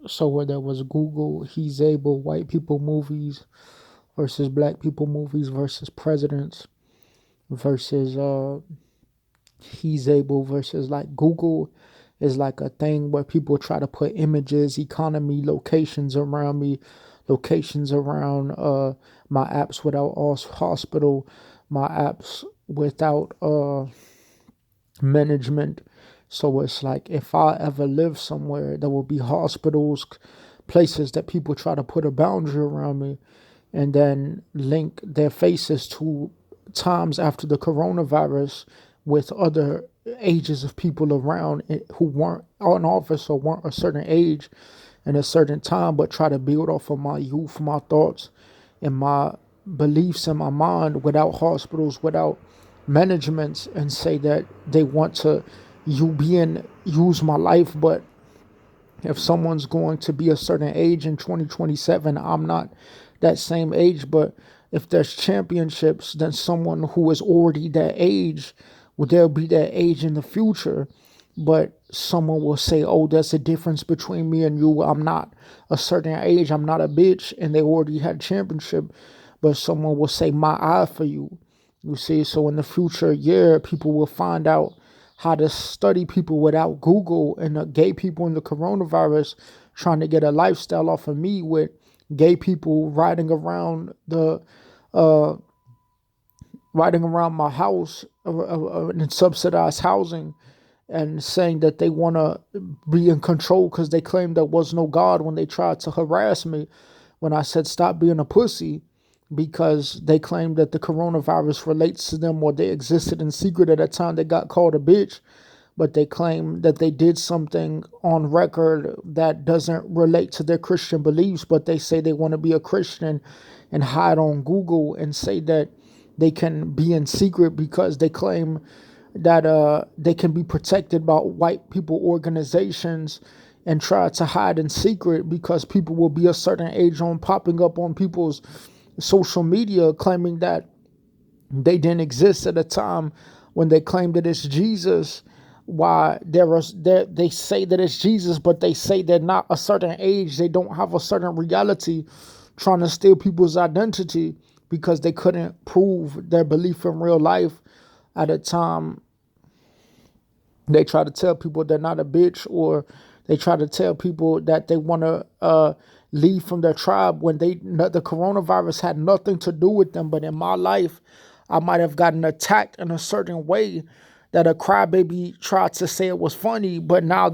So whether it was Google, He's Able, white people movies versus black people movies versus presidents versus He's Able versus like Google is like a thing where people try to put images, economy, locations around me, locations around my apps without hospital, my apps without management. So it's like if I ever live somewhere, there will be hospitals, places that people try to put a boundary around me and then link their faces to times after the coronavirus with other ages of people around who weren't on office or weren't a certain age in a certain time, but try to build off of my youth, my thoughts, and my beliefs in my mind without hospitals, without managements, and say that they want to use my life. But if someone's going to be a certain age in 2027, I'm not that same age. But if there's championships, then someone who is already that age, will they'll be that age in the future. But someone will say, oh, there's a difference between me and you. I'm not a certain age. I'm not a bitch. And they already had championship. But someone will say, my eye for you. You see, so in the future year, people will find out how to study people without Google and the gay people in the coronavirus trying to get a lifestyle off of me with gay people uh, riding around my house in subsidized housing and saying that they want to be in control because they claim there was no God when they tried to harass me when I said stop being a pussy because they claim that the coronavirus relates to them or they existed in secret at that time they got called a bitch, but they claim that they did something on record that doesn't relate to their Christian beliefs, but they say they want to be a Christian and hide on Google and say that they can be in secret because they claim that they can be protected by white people organizations and try to hide in secret because people will be a certain age on popping up on people's social media claiming that they didn't exist at a time when they claim that it's Jesus. Why they say that it's Jesus, but they say they're not a certain age. They don't have a certain reality, trying to steal people's identity because they couldn't prove their belief in real life at a time. They try to tell people they're not a bitch, or they try to tell people that they want to leave from their tribe when the coronavirus had nothing to do with them. But in my life, I might have gotten attacked in a certain way that a crybaby tried to say it was funny, but now